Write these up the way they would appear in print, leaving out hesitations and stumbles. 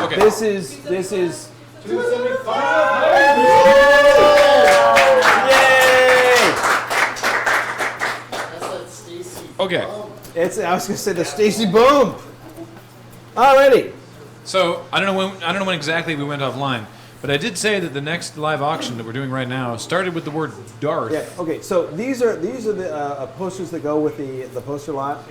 Okay. This is 275. Yay! That's that Stacy. Okay. I was gonna say the Stacy Boom. Alrighty. So I don't know when exactly we went offline, but I did say that the next live auction that we're doing right now started with the word Darth. Yeah. Okay. So these are the posters that go with the poster lot.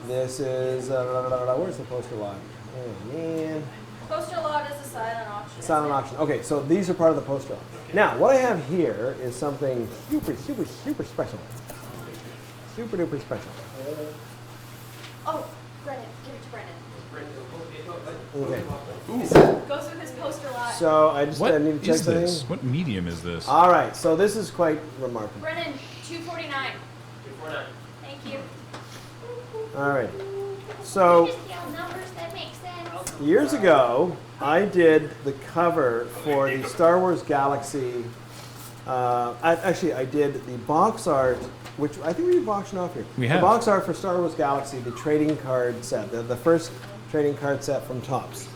This is where's the poster lot? Oh man. Poster lot is a silent auction. Silent auction. Okay. So these are part of the poster lot. Now what I have here is something super special. Super duper special. Oh, Brennan, give it to Brennan. Okay. Goes with his poster lot. So I just What need to check is this? something. What medium is this? All right. So this is quite remarkable. Brennan, 249. 249. Thank you. All right. So Just yell numbers that make sense. years ago, I did the cover for the Star Wars Galaxy. I did the box art, which I think we've auctioned off here. We have. The box art for Star Wars Galaxy, the trading card set, the first trading card set from Topps.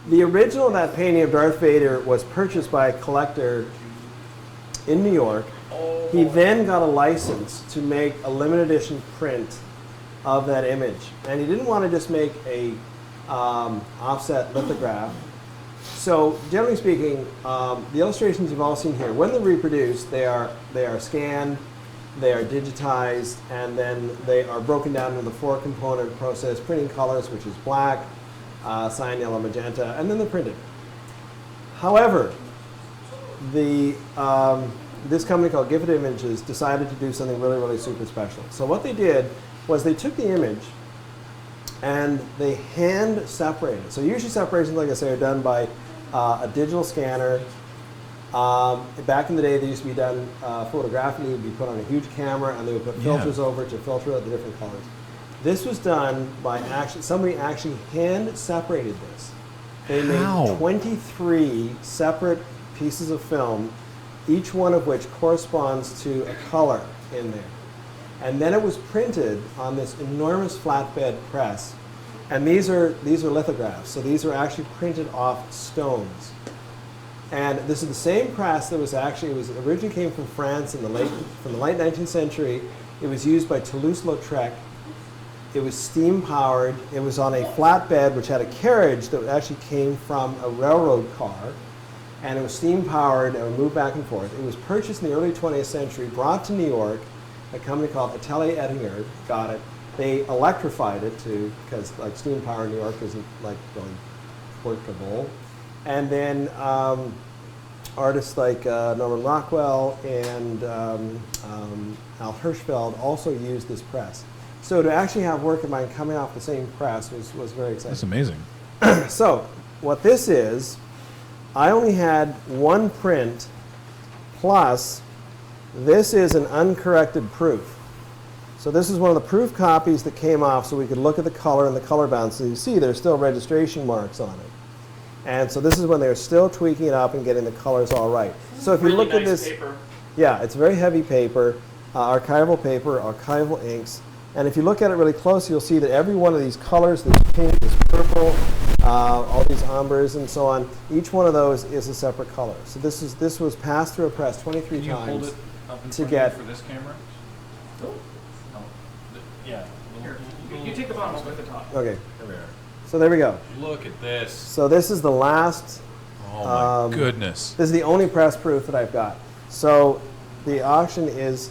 The original of that painting of Darth Vader was purchased by a collector in New York. He then got a license to make a limited edition print of that image. And he didn't want to just make a offset lithograph. So generally speaking, the illustrations you've all seen here, when they're reproduced, they are scanned, they are digitized, and then they are broken down into the 4-component process printing colors, which is black, cyan, yellow, magenta, and then they're printed. However, this company called Gifted Images decided to do something really super special. So what they did was they took the image and they hand separated it. So usually separations, like I say, are done by a digital scanner. Back in the day, they used to be done photographically. It would be put on a huge camera, and they would put filters over to filter out the different colors. This was done by somebody actually hand separated this. They made 23 separate pieces of film, each one of which corresponds to a color in there. And then it was printed on this enormous flatbed press. And these are lithographs, so these are actually printed off stones. And this is the same press that was originally came from France from the late 19th century. It was used by Toulouse-Lautrec. It was steam powered. It was on a flatbed which had a carriage that actually came from a railroad car. And it was steam powered and would move back and forth. It was purchased in the early 20th century, brought to New York. A company called Atelier Ettinger got it. They electrified it because like steam power in New York isn't like really workable. And then artists like Norman Rockwell and Al Hirschfeld also used this press. So to actually have work of mine coming off the same press was very exciting. That's amazing. So what this is, I only had one print plus this is an uncorrected proof. So this is one of the proof copies that came off so we could look at the color and the color bounds. So you see there's still registration marks on it. And so this is when they're still tweaking it up and getting the colors all right. So if you look at this, yeah, it's very heavy paper, archival paper, archival inks. And if you look at it really close, you'll see that every one of these colors, this pink, this purple, all these ombres and so on, each one of those is a separate color. So this was passed through a press 23 Can you times. hold it up in to front get- of you for this camera? Oh. No. Yeah. Here, you take the bottom, I'll go at the top. Okay, There we are. so there we go. Look at this. So this is the last, Oh my goodness. this is the only press proof that I've got. So the auction is,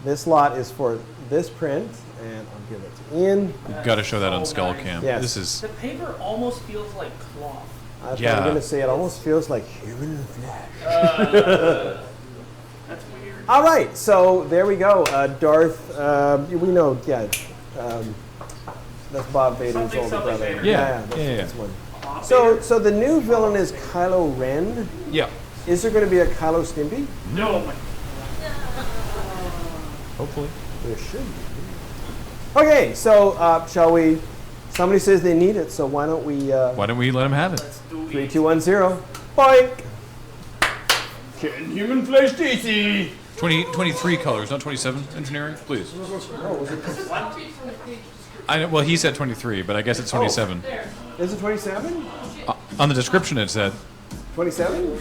this lot is for this print, and I'll give it to Ian. You've got to show that on So Skull nice. Cam. Yes. This is The paper almost feels like cloth. That's what Yeah. I'm going to say. It almost feels like human flesh. That's weird. All right, so there we go. Darth, we know, that's Bob Vader's Something, older something brother. Vader. Yeah, that's, yeah. that's one. Bob So, Vader? so the new villain is Kylo Ren. yeah. Is there going to be a Kylo Stimpy? No. my- Hopefully. There should be. Okay, so shall we? Somebody says they need it, so why don't we? Why don't we let him have it? Let's do it. 3, 2, 1, 0. Boink. Can human flesh tasty? 23 colors, not 27. Engineering, please. Oh, was it? Well, he said 23, but I guess it's 27. There Is it 27? On the description it said. 27? Wait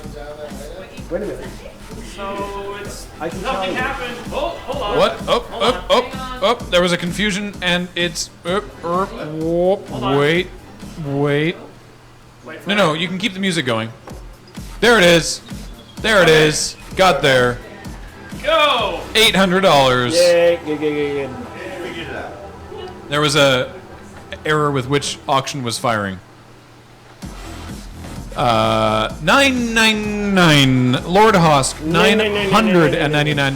a minute. So it's I can tell nothing you. happened. Oh, hold on. What? Oh, Hold oh, on, oh, hang on. oh, there was a confusion and it's. on. Wait. Wait for No, it. you can keep the music going. There it is. There it is. Got there. Go! $800. Yay, good. There was a error with which auction was firing. 999. Lord Hosk, $999.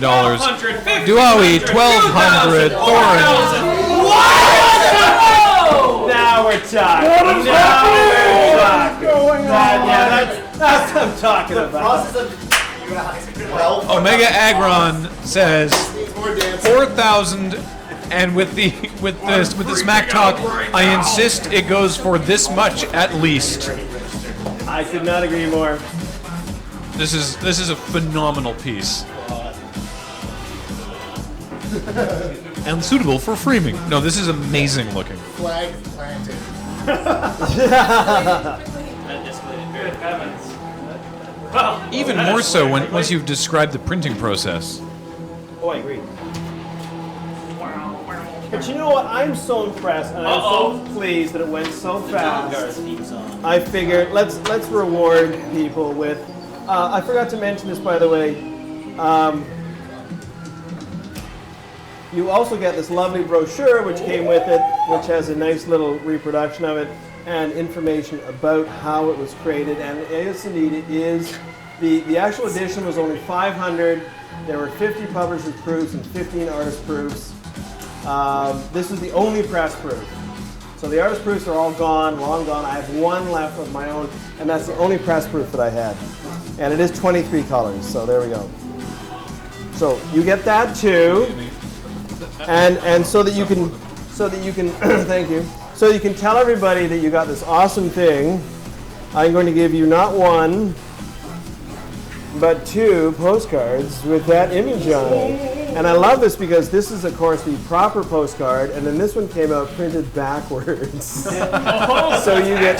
Duawi, $1,200. Thorin. Now we're talking. Now we're talking. That's what I'm talking about. Omega Agron says 4,000, and with the smack talk, I insist it goes for this much at least. I could not agree more. This is a phenomenal piece. And suitable for framing. No, this is amazing looking. Flag planted. Good heavens. Well, Even that more is so sweet. once you've described the printing process. Oh, I agree. Wow. But you know what? I'm so impressed and I'm so pleased that it went so fast. I figured let's reward people with. I forgot to mention this, by the way. You also get this lovely brochure which came with it, which has a nice little reproduction of it and information about how it was created. And yes, indeed, it is. The actual edition was only 500. There were 50 publishers' proofs and 15 artist proofs. This is the only press proof. So the artist proofs are all gone, long gone. I have one left of my own, and that's the only press proof that I had. And it is 23 colors, so there we go. So you get that too. And so that you can thank you. So you can tell everybody that you got this awesome thing. I'm going to give you not one, but 2 postcards with that image on it. And I love this because this is, of course, the proper postcard, and then this one came out printed backwards. So you get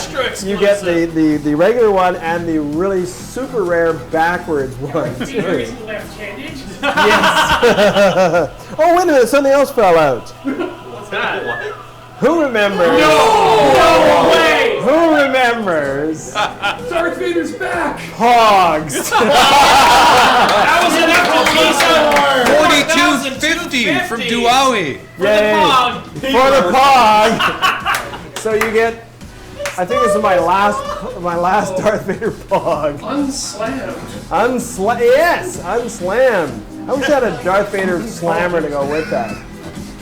the regular one and the really super rare backwards one. You're left-handed? Yes. Oh, wait a minute, something else fell out. What's that? Who remembers? No way! Who remembers? Darth Vader's back! Hogs. That was an $42.50 from Duawi. Yay. For the pog. So you get, I think this is my last Darth Vader pog. Unslammed. Yes, unslammed. I wish I had a Darth Vader slammer to go with that.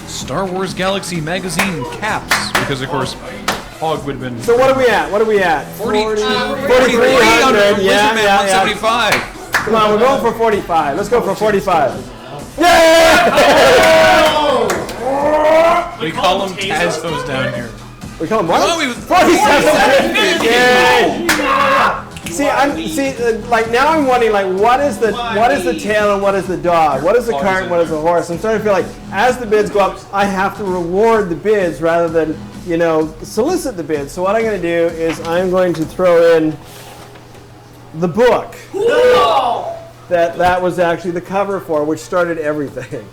Star Wars Galaxy magazine caps, because of course, Hog would have been. So what are we at? 4,300. Yeah. 175. Come on, we're going for 45. Let's go for 45. We call them Tazos down here. We call them what? Oh, 47.50. Yay! Like now I'm wondering, like, what is the tail and what is the dog? What is the cart and what is the horse? I'm starting to feel like as the bids go up, I have to reward the bids rather than, solicit the bids. So what I'm going to do is I'm going to throw in the book that was actually the cover for, which started everything.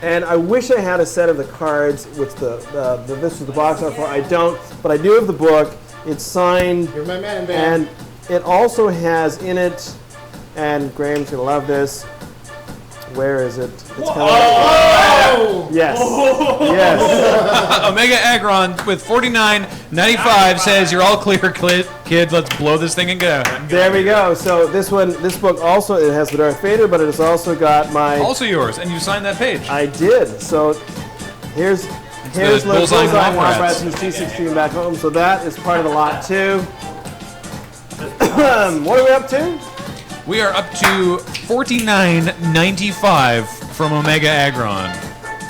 And I wish I had a set of the cards, which this was the box art for. I don't, but I do have the book. It's signed. You're my man, man. And it also has in it, and Graham's gonna love this. Where is it? It's kind of yes. Yes. Omega Agron with $49.95 says you're all clear, kid. Let's blow this thing and go. There we go. So this book also, it has the Darth Vader, but it has also got my. Also yours, and you signed that page. I did. So here's the Bullseye Bullseye Womp Rats from T16 back home. So that is part of the lot too. What are we up to? We are up to $49.95 from Omega Agron.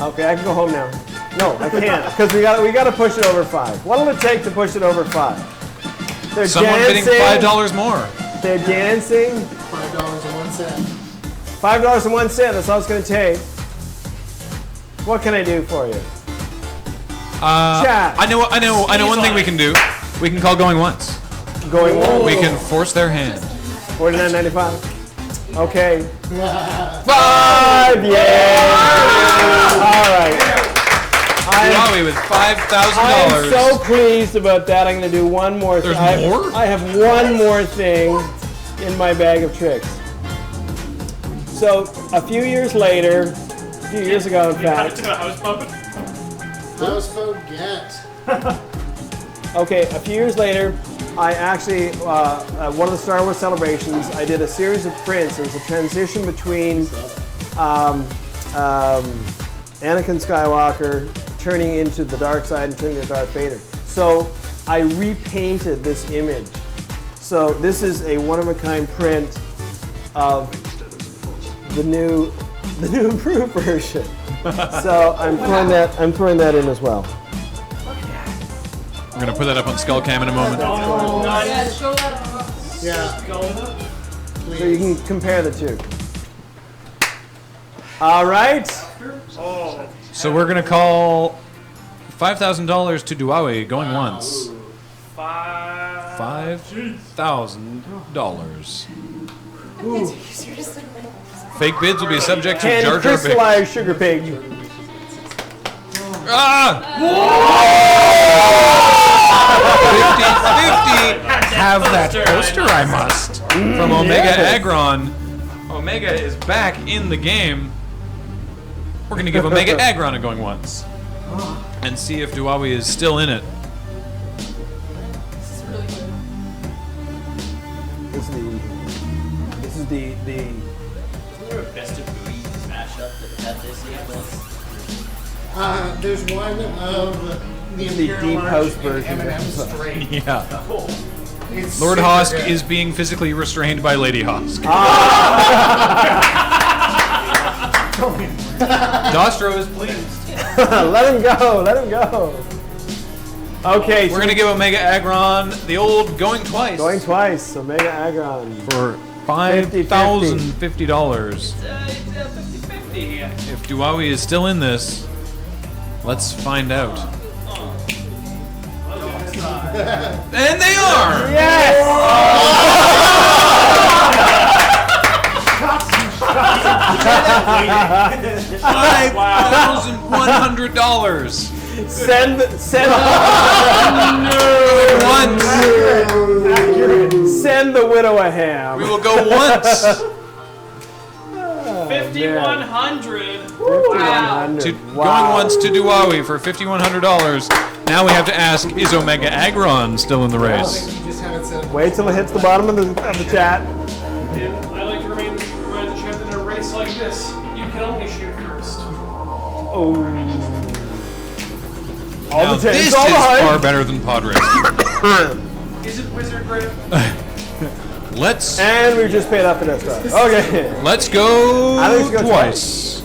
Okay, I can go home now. No, I can't because we got to push it over 5. What will it take to push it over 5? They're Someone dancing. bidding $5 more. They're dancing. $5.01. $5.01. That's all it's going to take. What can I do for you? Chat. I know one thing we can do. We can call going once. Going once. We can force their hand. $49.95. Okay. 5, yeah! All right. Duawi with $5,000. I'm so pleased about that. I'm going to do one more thing. There's more? I have one more thing in my bag of tricks. So, a few years later, a few years ago in fact. House boat get. Okay, a few years later, I actually, at one of the Star Wars celebrations, I did a series of prints. There was a transition between Anakin Skywalker turning into the dark side and turning into Darth Vader. So I repainted this image. So this is a one-of-a-kind print of the new improved version. So I'm throwing that in as well. We're gonna put that up on Skullcam in a moment. Yeah. So you can compare the two. All right. So we're gonna call $5,000 to Duawi going once. $5,000. Fake bids will be subject to And Jar Jar Binks. crystallized sugar pig. Ah! 50-50. Have that poster, I must. From Omega Agron. Omega is back in the game. We're going to give Omega Agron a going once. And see if Duawi is still in it. This is the Best of breed mashup that this year was. There's one of the Imperial deep March house and version. M&M straight. Yeah. It's Lord super Hosk good. is being physically restrained by Lady Hosk. Dostro is pleased. let him go. Let him go. Okay, We're going to give Omega Agron the old going twice. going twice. Omega Agron. For $5,050. If Duawi is still in this, let's find out. And they are! Yes. $5,100. Send Once. send the widow a ham. We will go once. 5,100. Going once to Duawi for $5,100. Now we have to ask, is Omega Agron still in the race? You just haven't said Wait till it hits the bottom of the chat. I like to remind the champ that in a race like this, you can only shoot first. Oh. Now, the this it's is all the hype. far better than pod racing. Is it Wizard Grip? Let's And we've just paid off the next round. Okay. let's go I think we should go twice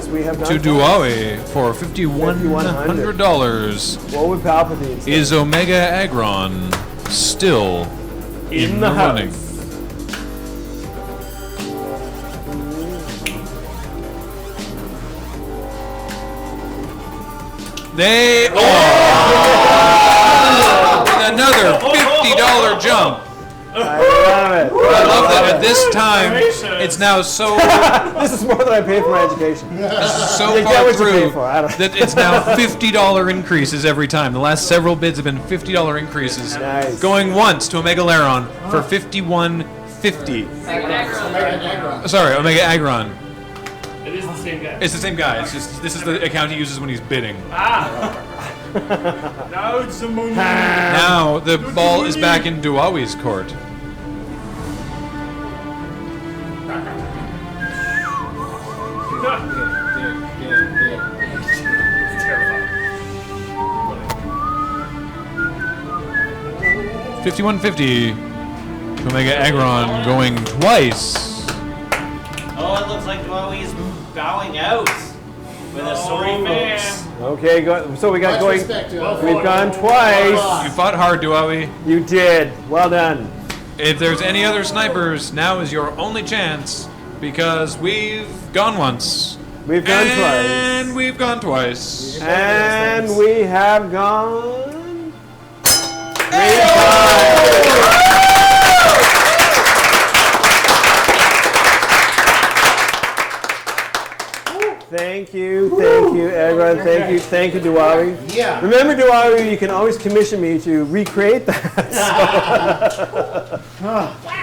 We have to done Duawi for $5,100. What would Palpatine say? Is Omega Agron still in the house. running? They are with another $50 jump. I love it. I love that at this time it's now so This is more than I paid for my education. so You get far what you through pay for. I don't- that it's now $50 increases every time. The last several bids have been $50 increases. Nice. Going once to Omega Laron for $51.50. Sorry, Omega Agron. It is the same guy. It's the same guy. It's just this is the account he uses when he's bidding. Now it's the moon. Now the ball is back in Duawi's court. $51.50. Omega Agron going twice. Oh, it looks like Duawi's bowing out with a sorry man. folks. Okay, so we got much going. respect to We've gone twice. You fought hard, Duawi. You did. Well done. If there's any other snipers, now is your only chance because we've gone once. We've gone And twice. we've gone twice. And we have gone. Thank you, everyone. Thank you, Duwari. Yeah. Remember, Duwari, you can always commission me to recreate that. Why